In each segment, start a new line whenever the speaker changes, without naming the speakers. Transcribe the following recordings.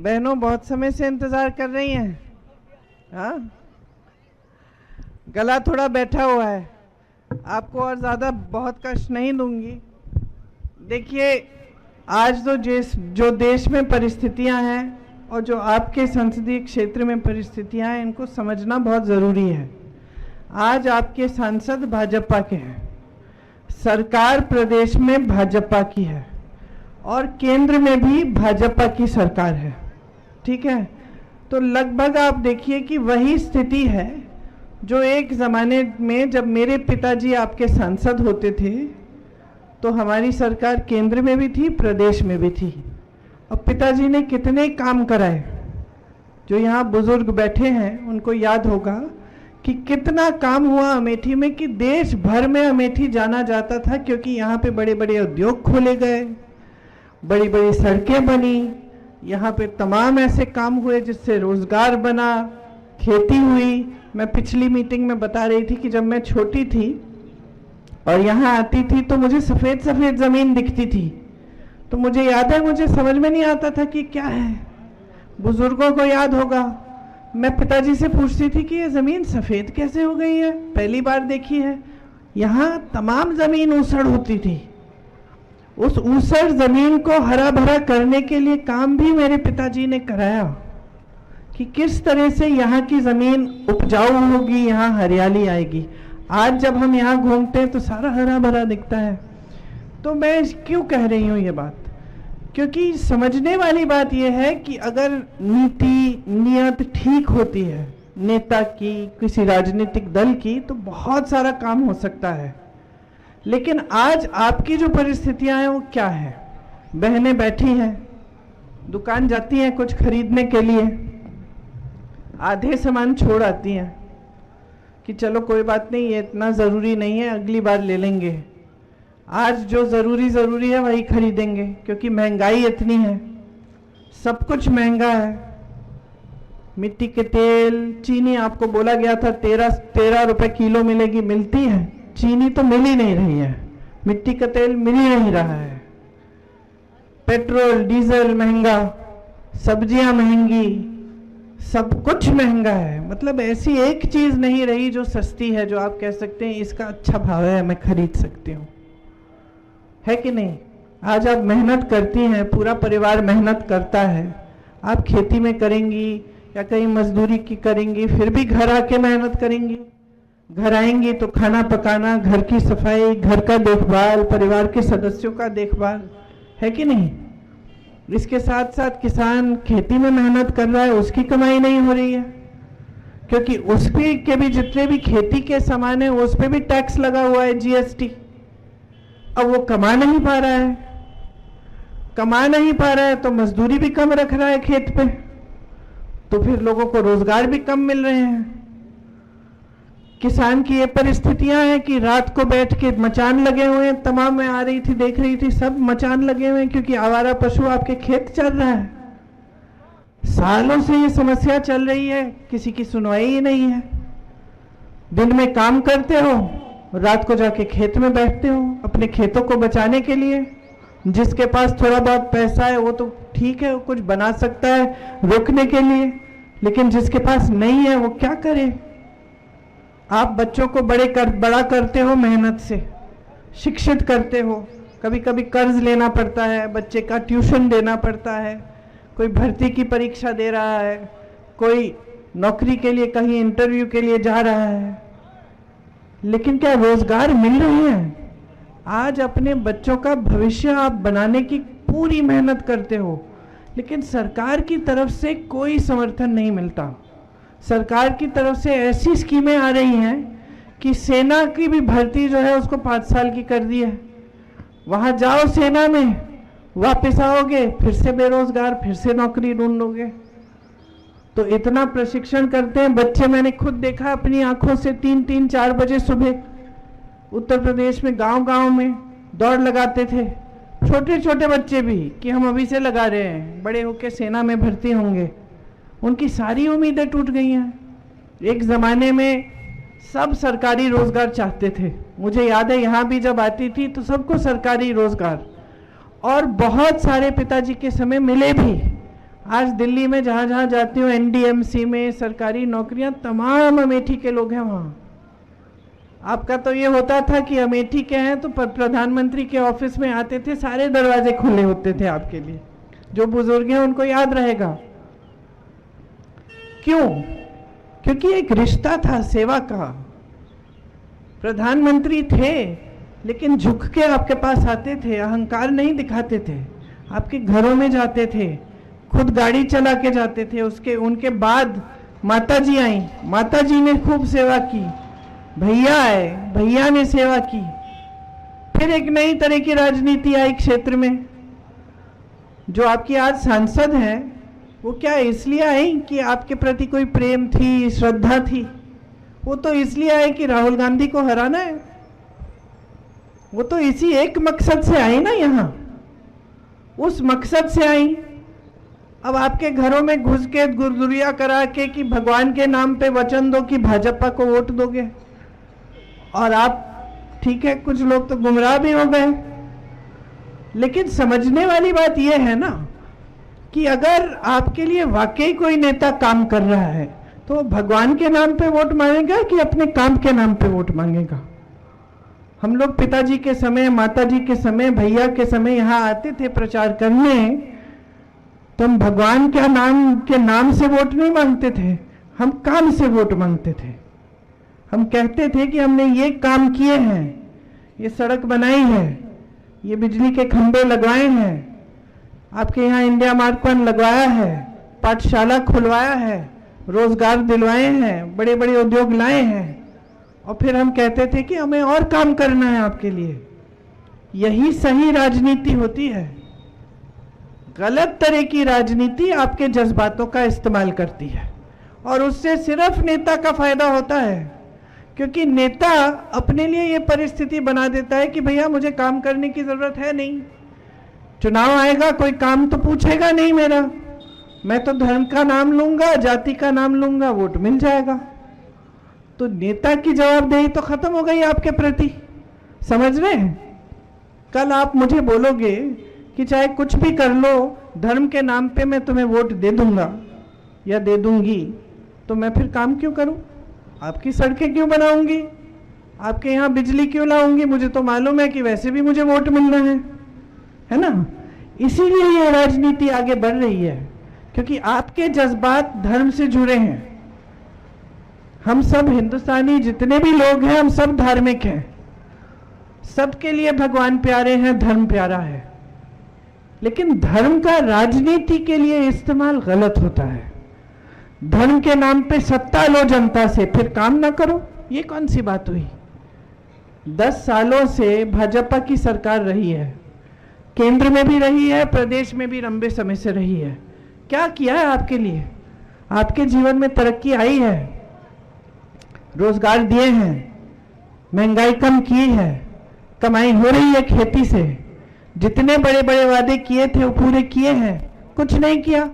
बहनों बहुत समय से इंतजार कर रही हैं। हाँ, गला थोड़ा बैठा हुआ है, आपको और ज़्यादा बहुत कष्ट नहीं दूंगी। देखिए, आज तो जो देश में परिस्थितियां हैं और जो आपके संसदीय क्षेत्र में परिस्थितियां हैं, इनको समझना बहुत ज़रूरी है। आज आपके सांसद भाजपा के हैं, सरकार प्रदेश में भाजपा की है और केंद्र में भी भाजपा की सरकार है, ठीक है। तो लगभग आप देखिए कि वही स्थिति है जो एक ज़माने में जब मेरे पिताजी आपके सांसद होते थे तो हमारी सरकार केंद्र में भी थी, प्रदेश में भी थी। और पिताजी ने कितने काम कराए, जो यहाँ बुजुर्ग बैठे हैं उनको याद होगा कि कितना काम हुआ अमेठी में, कि देश भर में अमेठी जाना जाता था, क्योंकि यहाँ पे बड़े बड़े उद्योग खोले गए, बड़ी बड़ी सड़कें बनी, यहाँ पे तमाम ऐसे काम हुए जिससे रोजगार बना, खेती हुई। मैं पिछली मीटिंग में बता रही थी कि जब मैं छोटी थी और यहाँ आती थी तो मुझे सफ़ेद सफ़ेद ज़मीन दिखती थी, तो मुझे याद है, मुझे समझ में नहीं आता था कि क्या है। बुजुर्गों को याद होगा, मैं पिताजी से पूछती थी कि ये ज़मीन सफ़ेद कैसे हो गई है, पहली बार देखी है। यहाँ तमाम ज़मीन ऊसड़ होती थी, उस ऊसड़ ज़मीन को हरा भरा करने के लिए काम भी मेरे पिताजी ने कराया कि किस तरह से यहाँ की ज़मीन उपजाऊ होगी, यहाँ हरियाली आएगी। आज जब हम यहाँ घूमते हैं तो सारा हरा भरा दिखता है। तो मैं क्यों कह रही हूँ ये बात, क्योंकि समझने वाली बात यह है कि अगर नीति नियत ठीक होती है नेता की, किसी राजनीतिक दल की, तो बहुत सारा काम हो सकता है। लेकिन आज आपकी जो परिस्थितियां हैं वो क्या है? बहनें बैठी हैं, दुकान जाती हैं कुछ खरीदने के लिए, आधे सामान छोड़ आती हैं कि चलो कोई बात नहीं, ये इतना ज़रूरी नहीं है, अगली बार ले लेंगे। आज जो ज़रूरी है वही खरीदेंगे, क्योंकि महंगाई इतनी है, सब कुछ महंगा है। मिट्टी के तेल, चीनी आपको बोला गया था 13 रुपए किलो मिलेगी, मिलती है? चीनी तो मिल ही नहीं रही है, मिट्टी का तेल मिल ही नहीं रहा है। पेट्रोल डीजल महंगा, सब्जियां महंगी, सब कुछ महंगा है। मतलब ऐसी एक चीज नहीं रही जो सस्ती है, जो आप कह सकते हैं इसका अच्छा भाव है, मैं खरीद सकती हूँ, है कि नहीं? आज आप मेहनत करती हैं, पूरा परिवार मेहनत करता है, आप खेती में करेंगी या कहीं मजदूरी की करेंगी, फिर भी घर आके मेहनत करेंगी। घर आएंगी तो खाना पकाना, घर की सफाई, घर का देखभाल, परिवार के सदस्यों का देखभाल, है कि नहीं? इसके साथ साथ किसान खेती में मेहनत कर रहा है, उसकी कमाई नहीं हो रही है, क्योंकि उसके के भी जितने भी खेती के सामान है उस पर भी टैक्स लगा हुआ है, जीएसटी। अब वो कमा नहीं पा रहा है तो मजदूरी भी कम रख रहा है खेत पे, तो फिर लोगों को रोजगार भी कम मिल रहे हैं। किसान की ये परिस्थितियां हैं कि रात को बैठ के मचान लगे हुए हैं, तमाम मैं आ रही थी देख रही थी, सब मचान लगे हुए हैं, क्योंकि आवारा पशु आपके खेत चल रहा है। सालों से ये समस्या चल रही है, किसी की सुनवाई ही नहीं है। दिन में काम करते हो, रात को जाके खेत में बैठते हो अपने खेतों को बचाने के लिए। जिसके पास थोड़ा बहुत पैसा है वो तो ठीक है, वो कुछ बना सकता है रोकने के लिए, लेकिन जिसके पास नहीं है वो क्या करे? आप बच्चों को बड़ा करते हो, मेहनत से शिक्षित करते हो, कभी कभी कर्ज लेना पड़ता है, बच्चे का ट्यूशन देना पड़ता है, कोई भर्ती की परीक्षा दे रहा है, कोई नौकरी के लिए कहीं इंटरव्यू के लिए जा रहा है, लेकिन क्या रोजगार मिल रहे हैं? आज अपने बच्चों का भविष्य आप बनाने की पूरी मेहनत करते हो, लेकिन सरकार की तरफ से कोई समर्थन नहीं मिलता। सरकार की तरफ से ऐसी स्कीमें आ रही हैं कि सेना की भी भर्ती जो है उसको 5 साल की कर दी है। वहाँ जाओ सेना में, वापस आओगे फिर से बेरोजगार, फिर से नौकरी ढूंढोगे। तो इतना प्रशिक्षण करते हैं बच्चे, मैंने खुद देखा अपनी आंखों से, 3-4 बजे सुबह उत्तर प्रदेश में गांव में दौड़ लगाते थे, छोटे छोटे बच्चे भी, कि हम अभी से लगा रहे हैं, बड़े होकर सेना में भर्ती होंगे। उनकी सारी उम्मीदें टूट गई हैं। एक ज़माने में सब सरकारी रोजगार चाहते थे, मुझे याद है यहाँ भी जब आती थी तो सबको सरकारी रोजगार, और बहुत सारे पिताजी के समय मिले भी, आज दिल्ली में जहाँ जहाँ जाती हूँ, एनडीएमसी में सरकारी नौकरियाँ, तमाम अमेठी के लोग हैं वहाँ। आपका तो ये होता था कि अमेठी के हैं तो प्रधानमंत्री के ऑफिस में आते थे, सारे दरवाजे खुले होते थे आपके लिए। जो बुजुर्ग हैं उनको याद रहेगा। क्यों? क्योंकि एक रिश्ता था सेवा का। प्रधानमंत्री थे लेकिन झुक के आपके पास आते थे, अहंकार नहीं दिखाते थे, आपके घरों में जाते थे, खुद गाड़ी चला के जाते थे। उनके बाद माता जी आई, माता जी ने खूब सेवा की, भैया आए, भैया ने सेवा की। फिर एक नई तरह की राजनीति आई क्षेत्र में। जो आपकी आज सांसद हैं वो क्या इसलिए आई कि आपके प्रति कोई प्रेम थी, श्रद्धा थी? वो तो इसलिए आए कि राहुल गांधी को हराना है। वो तो इसी एक मकसद से आई ना यहाँ, उस मकसद से आई। अब आपके घरों में घुस के गुरदुरिया करा के कि भगवान के नाम पे वचन दो कि भाजपा को वोट दोगे, और आप ठीक है, कुछ लोग तो गुमराह भी हो गए। लेकिन समझने वाली बात यह है ना कि अगर आपके लिए वाकई कोई नेता काम कर रहा है तो भगवान के नाम पे वोट मांगेगा कि अपने काम के नाम पे वोट मांगेगा? हम लोग पिताजी के समय, माताजी के समय, भैया के समय यहाँ आते थे प्रचार करने, तो हम भगवान के नाम से वोट नहीं मांगते थे, हम काम से वोट मांगते थे। हम कहते थे कि हमने ये काम किए हैं, ये सड़क बनाई है, ये बिजली के खंभे लगवाए हैं, आपके यहाँ इंडिया मार्क 1 लगवाया है, पाठशाला खुलवाया है, रोजगार दिलवाए हैं, बड़े बड़े उद्योग लाए हैं। और फिर हम कहते थे कि हमें और काम करना है आपके लिए। यही सही राजनीति होती है। गलत तरह की राजनीति आपके जज्बातों का इस्तेमाल करती है और उससे सिर्फ नेता का फायदा होता है, क्योंकि नेता अपने लिए ये परिस्थिति बना देता है कि भैया मुझे काम करने की जरूरत है नहीं, चुनाव आएगा कोई काम तो पूछेगा नहीं मेरा, मैं तो धर्म का नाम लूंगा, जाति का नाम लूंगा, वोट मिल जाएगा। तो नेता की जवाबदेही तो खत्म हो गई आपके प्रति। समझ रहे हैं? कल आप मुझे बोलोगे कि चाहे कुछ भी कर लो, धर्म के नाम पे मैं तुम्हें वोट दे दूंगा या दे दूंगी, तो मैं फिर काम क्यों करूं? आपकी सड़कें क्यों बनाऊंगी? आपके यहाँ बिजली क्यों लाऊंगी? मुझे तो मालूम है कि वैसे भी मुझे वोट मिलना है ना? इसीलिए ये राजनीति आगे बढ़ रही है, क्योंकि आपके जज्बात धर्म से जुड़े हैं। हम सब हिंदुस्तानी जितने भी लोग हैं, हम सब धार्मिक हैं, सबके लिए भगवान प्यारे हैं, धर्म प्यारा है। लेकिन धर्म का राजनीति के लिए इस्तेमाल गलत होता है। धर्म के नाम पे सत्ता लो जनता से, फिर काम ना करो, ये कौन सी बात हुई? 10 सालों से भाजपा की सरकार रही है, केंद्र में भी रही है, प्रदेश में भी लंबे समय से रही है। क्या किया है आपके लिए? आपके जीवन में तरक्की आई है, रोजगार दिए हैं, महंगाई कम की है, कमाई हो रही है खेती से, जितने बड़े बड़े वादे किए थे वो पूरे किए हैं? कुछ नहीं किया,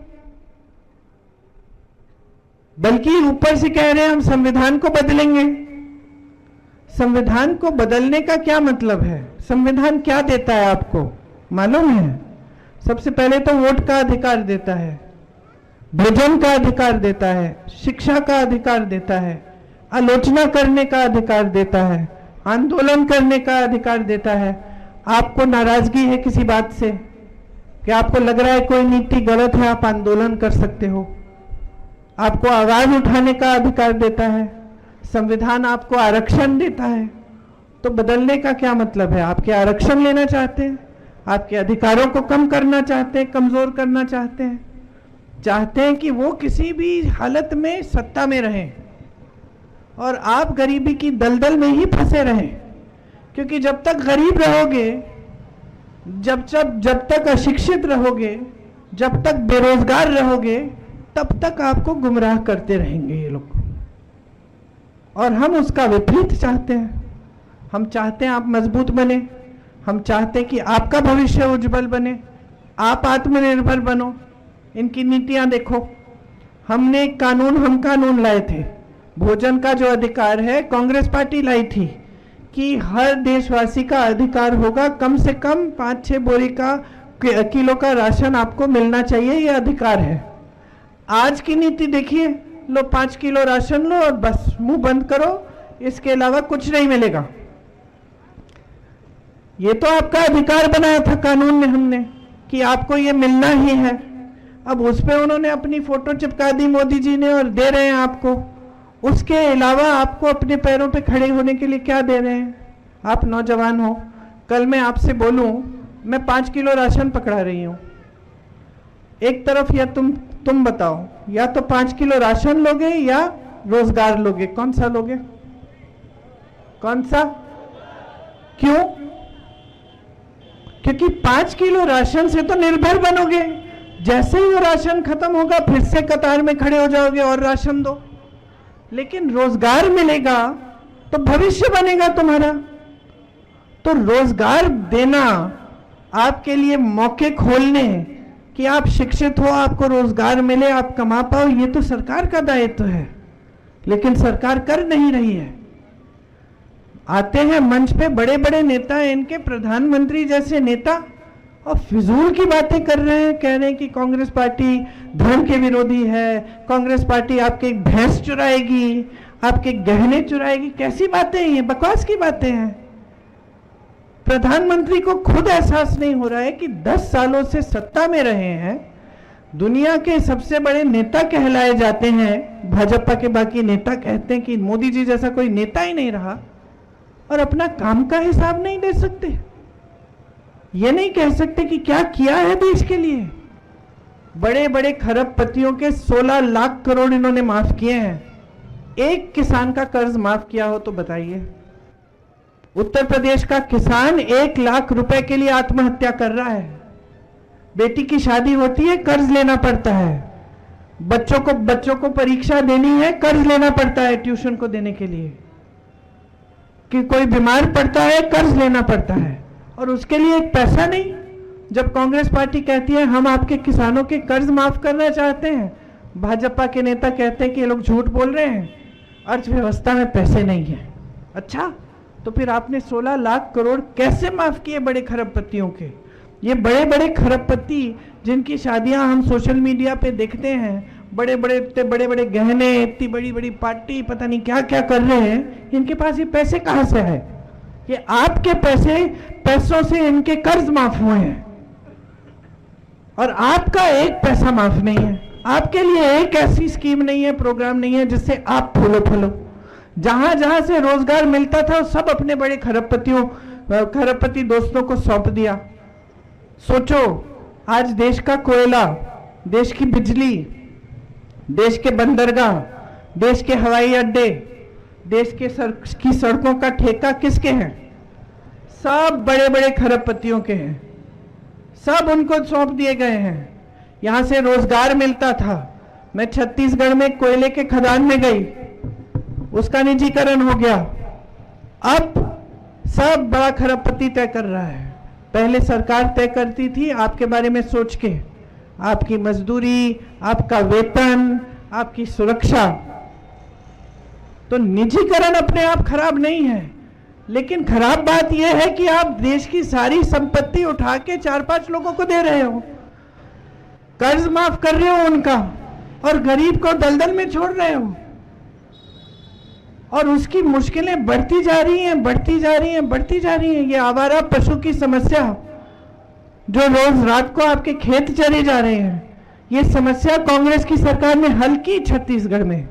बल्कि ऊपर से कह रहे हैं हम संविधान को बदलेंगे। संविधान को बदलने का क्या मतलब है? संविधान क्या देता है आपको मालूम है? सबसे पहले तो वोट का अधिकार देता है, भोजन का अधिकार देता है, शिक्षा का अधिकार देता है, आलोचना करने का अधिकार देता है, आंदोलन करने का अधिकार देता है। आपको नाराजगी है किसी बात से कि आपको लग रहा है कोई नीति गलत है, आप आंदोलन कर सकते हो। आपको आवाज उठाने का अधिकार देता है। संविधान आपको आरक्षण देता है। तो बदलने का क्या मतलब है? आपके आरक्षण लेना चाहते हैं, आपके अधिकारों को कम करना चाहते हैं, कमजोर करना चाहते हैं, चाहते हैं कि वो किसी भी हालत में सत्ता में रहें और आप गरीबी की दलदल में ही फंसे रहें। क्योंकि जब तक गरीब रहोगे, जब तक अशिक्षित रहोगे, जब तक बेरोजगार रहोगे, तब तक आपको गुमराह करते रहेंगे ये लोग। और हम उसका विपरीत चाहते हैं। हम चाहते हैं आप मजबूत बने, हम चाहते हैं कि आपका भविष्य उज्जवल बने, आप आत्मनिर्भर बनो। इनकी नीतियां देखो। हमने हम कानून लाए थे, भोजन का जो अधिकार है कांग्रेस पार्टी लाई थी कि हर देशवासी का अधिकार होगा कम से कम 5-6 बोरी का किलो का राशन आपको मिलना चाहिए, ये अधिकार है। आज की नीति देखिए, लो 5 किलो राशन लो और बस मुंह बंद करो, इसके अलावा कुछ नहीं मिलेगा। ये तो आपका अधिकार बनाया था कानून में हमने कि आपको ये मिलना ही है। अब उस पे उन्होंने अपनी फोटो चिपका दी मोदी जी ने और दे रहे हैं आपको। उसके अलावा आपको अपने पैरों पे खड़े होने के लिए क्या दे रहे हैं? आप नौजवान हो, कल मैं आपसे बोलूं मैं 5 किलो राशन पकड़ा रही हूं, एक तरफ या तुम बताओ, या तो 5 किलो राशन लोगे या रोजगार लोगे, कौन सा लोगे? कौन सा? क्यों? क्योंकि 5 किलो राशन से तो निर्भर बनोगे, जैसे ही वो राशन खत्म होगा फिर से कतार में खड़े हो जाओगे और राशन दो। लेकिन रोजगार मिलेगा तो भविष्य बनेगा तुम्हारा। तो रोजगार देना, आपके लिए मौके खोलने कि आप शिक्षित हो, आपको रोजगार मिले, आप कमा पाओ, ये तो सरकार का दायित्व है। लेकिन सरकार कर नहीं रही है। आते हैं मंच पे बड़े बड़े नेता, इनके प्रधानमंत्री जैसे नेता, और फिजूल की बातें कर रहे हैं, कह रहे हैं कि कांग्रेस पार्टी धर्म के विरोधी है, कांग्रेस पार्टी आपके भैंस चुराएगी, आपके गहने चुराएगी। कैसी बातें हैं ये? बकवास की बातें हैं। प्रधानमंत्री को खुद एहसास नहीं हो रहा है कि 10 सालों से सत्ता में रहे हैं, दुनिया के सबसे बड़े नेता कहलाए जाते हैं, भाजपा के बाकी नेता कहते हैं कि मोदी जी जैसा कोई नेता ही नहीं रहा, और अपना काम का हिसाब नहीं दे सकते। ये नहीं कह सकते कि क्या किया है देश के लिए। बड़े बड़े खरबपतियों के 16 लाख करोड़ इन्होंने माफ किए हैं। एक किसान का कर्ज माफ किया हो तो बताइए। उत्तर प्रदेश का किसान 1 लाख रुपए के लिए आत्महत्या कर रहा है। बेटी की शादी होती है, कर्ज लेना पड़ता है। बच्चों को परीक्षा देनी है, कर्ज लेना पड़ता है ट्यूशन को देने के लिए। कि कोई बीमार पड़ता है, कर्ज लेना पड़ता है, और उसके लिए एक पैसा नहीं। जब कांग्रेस पार्टी कहती है हम आपके किसानों के कर्ज माफ करना चाहते हैं, भाजपा के नेता कहते हैं कि ये लोग झूठ बोल रहे हैं, अर्थव्यवस्था में पैसे नहीं है। अच्छा, तो फिर आपने 16 लाख करोड़ कैसे माफ किए बड़े खरबपतियों के? ये बड़े बड़े खरबपति जिनकी शादियां हम सोशल मीडिया पे देखते हैं, बड़े बड़े गहने, इतनी बड़ी बड़ी पार्टी, पता नहीं क्या क्या कर रहे हैं, इनके पास ये पैसे कहां से है? ये आपके पैसों से इनके कर्ज माफ हुए हैं, और आपका एक पैसा माफ नहीं है। आपके लिए एक ऐसी स्कीम नहीं है, प्रोग्राम नहीं है जिससे आप फूलो। जहां जहां से रोजगार मिलता था सब अपने बड़े खरबपति दोस्तों को सौंप दिया। सोचो, आज देश का कोयला, देश की बिजली, देश के बंदरगाह, देश के हवाई अड्डे, देश की सड़कों का ठेका किसके हैं? सब बड़े बड़े खरबपतियों के हैं। सब उनको सौंप दिए गए हैं। यहां से रोजगार मिलता था। मैं छत्तीसगढ़ में कोयले के खदान में गई, उसका निजीकरण हो गया। अब सब बड़ा खरबपति तय कर रहा है। पहले सरकार तय करती थी आपके बारे में सोच के, आपकी मजदूरी, आपका वेतन, आपकी सुरक्षा। तो निजीकरण अपने आप खराब नहीं है, लेकिन खराब बात यह है कि आप देश की सारी संपत्ति उठा के 4-5 लोगों को दे रहे हो, कर्ज माफ कर रहे हो उनका, और गरीब को दलदल में छोड़ रहे हो, और उसकी मुश्किलें बढ़ती जा रही हैं। ये आवारा पशु की समस्या जो रोज रात को आपके खेत चरे जा रहे हैं, ये समस्या कांग्रेस की सरकार ने हल की। छत्तीसगढ़ में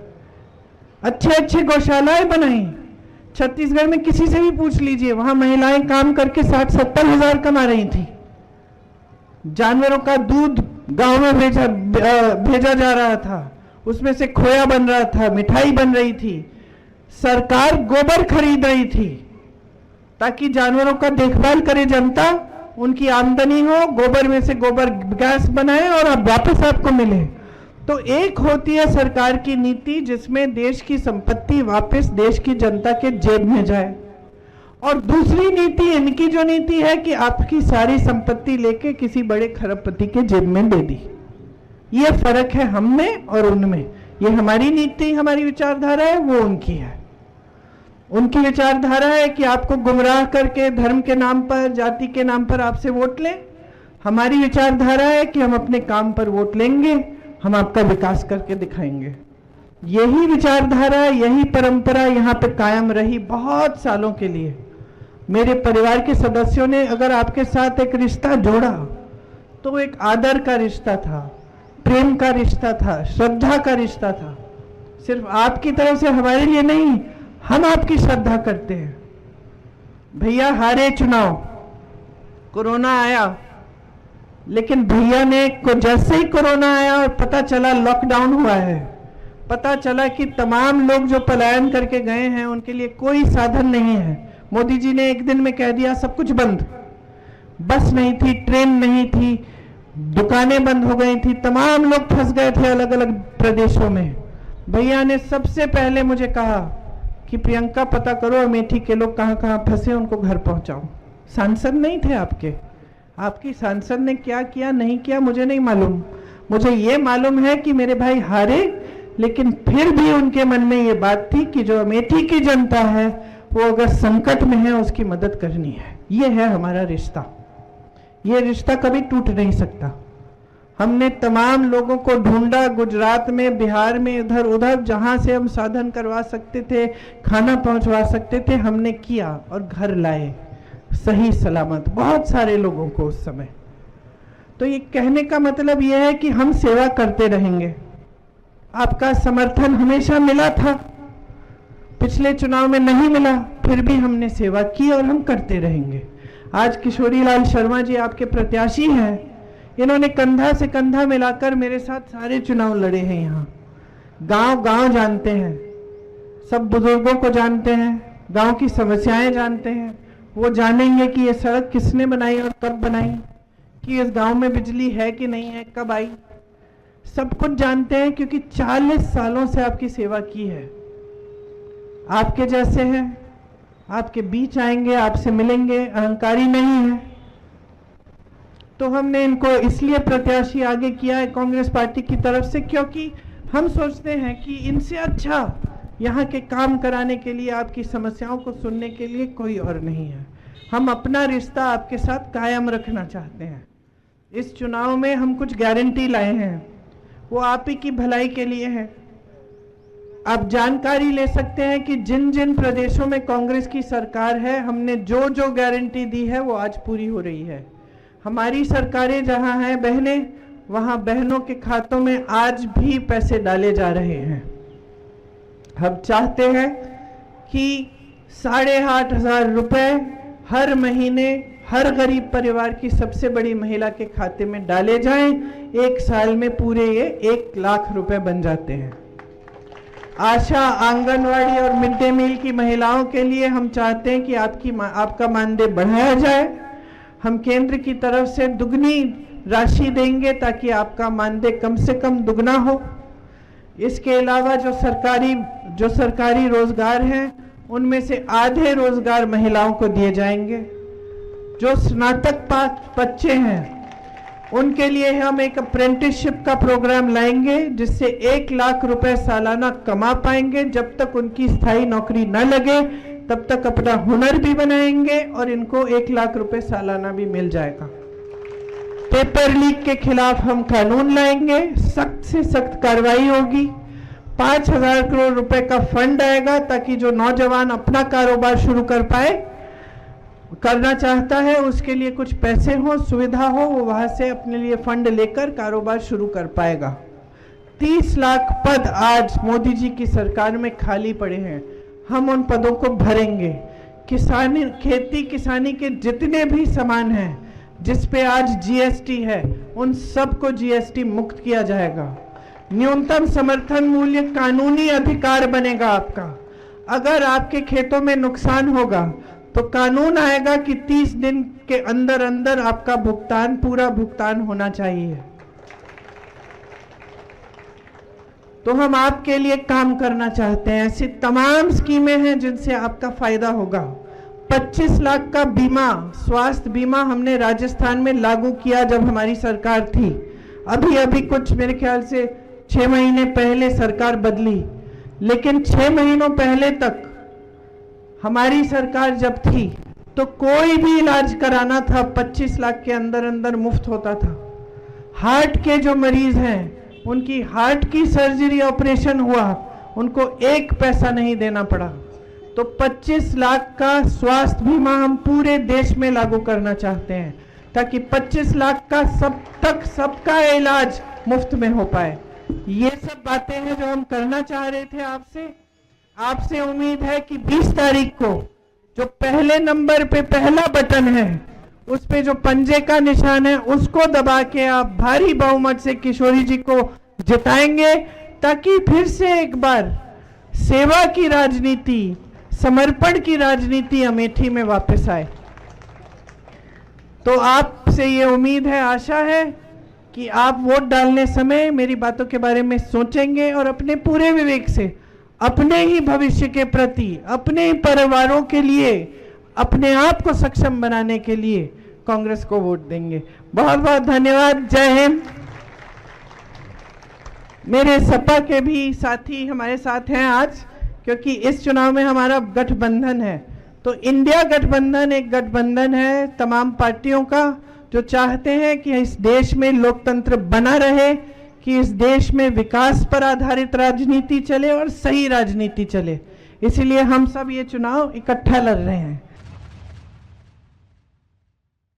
अच्छे गौशालाएं बनाई। छत्तीसगढ़ में किसी से भी पूछ लीजिए, वहां महिलाएं काम करके 60-70 हजार कमा रही थी। जानवरों का दूध गांव में भेजा जा रहा था, उसमें से खोया बन रहा था, मिठाई बन रही थी। सरकार गोबर खरीद रही थी ताकि जानवरों का देखभाल करे जनता, उनकी आमदनी हो, गोबर में से गोबर गैस बनाए और अब वापस आपको मिले। तो एक होती है सरकार की नीति जिसमें देश की संपत्ति वापस देश की जनता के जेब में जाए, और दूसरी नीति इनकी जो नीति है कि आपकी सारी संपत्ति लेके किसी बड़े खरबपति के जेब में दे दी। ये फर्क है हम में और उनमें। ये हमारी नीति, हमारी विचारधारा है, वो उनकी है। उनकी विचारधारा है कि आपको गुमराह करके धर्म के नाम पर, जाति के नाम पर आपसे वोट लें। हमारी विचारधारा है कि हम अपने काम पर वोट लेंगे, हम आपका विकास करके दिखाएंगे। यही विचारधारा, यही परंपरा यहाँ पे कायम रही बहुत सालों के लिए। मेरे परिवार के सदस्यों ने अगर आपके साथ एक रिश्ता जोड़ा तो एक आदर का रिश्ता था, प्रेम का रिश्ता था, श्रद्धा का रिश्ता था। सिर्फ आपकी तरफ से हमारे लिए नहीं, हम आपकी श्रद्धा करते हैं। भैया हारे चुनाव, कोरोना आया, लेकिन भैया ने को जैसे ही कोरोना आया और पता चला लॉकडाउन हुआ है, पता चला कि तमाम लोग जो पलायन करके गए हैं उनके लिए कोई साधन नहीं है। मोदी जी ने एक दिन में कह दिया सब कुछ बंद, बस नहीं थी, ट्रेन नहीं थी, दुकानें बंद हो गई थी, तमाम लोग फंस गए थे अलग अलग प्रदेशों में। भैया ने सबसे पहले मुझे कहा कि प्रियंका पता करो अमेठी के लोग कहाँ कहाँ फंसे, उनको घर पहुंचाओ। सांसद नहीं थे आपके, आपकी सांसद ने क्या किया नहीं किया मुझे नहीं मालूम। मुझे ये मालूम है कि मेरे भाई हारे, लेकिन फिर भी उनके मन में ये बात थी कि जो अमेठी की जनता है वो अगर संकट में है उसकी मदद करनी है। ये है हमारा रिश्ता, ये रिश्ता कभी टूट नहीं सकता। हमने तमाम लोगों को ढूंढा, गुजरात में, बिहार में, इधर उधर, जहां से हम साधन करवा सकते थे, खाना पहुंचवा सकते थे, हमने किया और घर लाए सही सलामत बहुत सारे लोगों को उस समय। तो ये कहने का मतलब ये है कि हम सेवा करते रहेंगे। आपका समर्थन हमेशा मिला था, पिछले चुनाव में नहीं मिला, फिर भी हमने सेवा की और हम करते रहेंगे। आज किशोरी लाल शर्मा जी आपके प्रत्याशी हैं, इन्होंने कंधा से कंधा मिलाकर मेरे साथ सारे चुनाव लड़े हैं। यहाँ गांव गांव जानते हैं, सब बुजुर्गों को जानते हैं, गांव की समस्याएं जानते हैं। वो जानेंगे कि ये सड़क किसने बनाई और कब बनाई, कि इस गांव में बिजली है कि नहीं है, कब आई, सब कुछ जानते हैं, क्योंकि 40 सालों से आपकी सेवा की है। आपके जैसे हैं, आपके बीच आएंगे, आपसे मिलेंगे, अहंकारी नहीं है। तो हमने इनको इसलिए प्रत्याशी आगे किया है कांग्रेस पार्टी की तरफ से, क्योंकि हम सोचते हैं कि इनसे अच्छा यहाँ के काम कराने के लिए, आपकी समस्याओं को सुनने के लिए कोई और नहीं है। हम अपना रिश्ता आपके साथ कायम रखना चाहते हैं। इस चुनाव में हम कुछ गारंटी लाए हैं, वो आप ही की भलाई के लिए है। आप जानकारी ले सकते हैं कि जिन जिन प्रदेशों में कांग्रेस की सरकार है, हमने जो जो गारंटी दी है वो आज पूरी हो रही है। हमारी सरकारें जहां हैं बहनें, वहां बहनों के खातों में आज भी पैसे डाले जा रहे हैं। हम चाहते हैं कि 8,500 रुपए हर महीने हर गरीब परिवार की सबसे बड़ी महिला के खाते में डाले जाएं। एक साल में पूरे ये 1 लाख रुपए बन जाते हैं। आशा, आंगनवाड़ी और मिड डे मील की महिलाओं के लिए हम चाहते हैं कि आपका मानदेय बढ़ाया जाए। हम केंद्र की तरफ से दुगनी राशि देंगे ताकि आपका मानदेय कम से कम दुगना हो। इसके अलावा जो सरकारी रोजगार हैं उनमें से आधे रोजगार महिलाओं को दिए जाएंगे। जो स्नातक पास बच्चे हैं उनके लिए हम एक अप्रेंटिसशिप का प्रोग्राम लाएंगे, जिससे 1 लाख रुपए सालाना कमा पाएंगे। जब तक उनकी स्थायी नौकरी न लगे तब तक अपना हुनर भी बनाएंगे और इनको 1 लाख रुपए सालाना भी मिल जाएगा। पेपर लीक के खिलाफ हम कानून लाएंगे, सख्त से सख्त कार्रवाई होगी। 5,000 करोड़ रुपए का फंड आएगा ताकि जो नौजवान अपना कारोबार शुरू करना चाहता है उसके लिए कुछ पैसे हो, सुविधा हो, वो वहां से अपने लिए फंड लेकर कारोबार शुरू कर पाएगा। 30 लाख पद आज मोदी जी की सरकार में खाली पड़े हैं, हम उन पदों को भरेंगे। खेती किसानी के जितने भी सामान हैं जिस पे आज जीएसटी है, उन सब को जीएसटी मुक्त किया जाएगा। न्यूनतम समर्थन मूल्य कानूनी अधिकार बनेगा आपका। अगर आपके खेतों में नुकसान होगा तो कानून आएगा कि 30 दिन के अंदर अंदर आपका पूरा भुगतान होना चाहिए। तो हम आपके लिए काम करना चाहते हैं। ऐसी तमाम स्कीमें हैं जिनसे आपका फायदा होगा। 25 लाख का बीमा, स्वास्थ्य बीमा हमने राजस्थान में लागू किया जब हमारी सरकार थी। अभी कुछ मेरे ख्याल से 6 महीने पहले सरकार बदली, लेकिन 6 महीनों पहले तक हमारी सरकार जब थी तो कोई भी इलाज कराना था 25 लाख के अंदर अंदर मुफ्त होता था। हार्ट के जो मरीज हैं उनकी हार्ट की सर्जरी ऑपरेशन हुआ, उनको 1 पैसा नहीं देना पड़ा। तो 25 लाख का स्वास्थ्य बीमा हम पूरे देश में लागू करना चाहते हैं ताकि 25 लाख का सबका इलाज मुफ्त में हो पाए। ये सब बातें हैं जो हम करना चाह रहे थे आपसे उम्मीद है कि 20 तारीख को जो पहले नंबर पे पहला बटन है उस पे जो पंजे का निशान है उसको दबा के आप भारी बहुमत से किशोरी जी को जिताएंगे ताकि फिर से एक बार सेवा की राजनीति, समर्पण की राजनीति अमेठी में वापस आए। तो आपसे ये उम्मीद है, आशा है कि आप वोट डालने समय मेरी बातों के बारे में सोचेंगे और अपने पूरे विवेक से अपने ही भविष्य के प्रति, अपने ही परिवारों के लिए, अपने आप को सक्षम बनाने के लिए कांग्रेस को वोट देंगे। बहुत बहुत धन्यवाद। जय हिंद। मेरे सपा के भी साथी हमारे साथ हैं आज, क्योंकि इस चुनाव में हमारा गठबंधन है। तो इंडिया गठबंधन एक गठबंधन है तमाम पार्टियों का जो चाहते हैं कि इस देश में लोकतंत्र बना रहे, कि इस देश में विकास पर आधारित राजनीति चले और सही राजनीति चले। इसीलिए हम सब ये चुनाव इकट्ठा लड़ रहे हैं।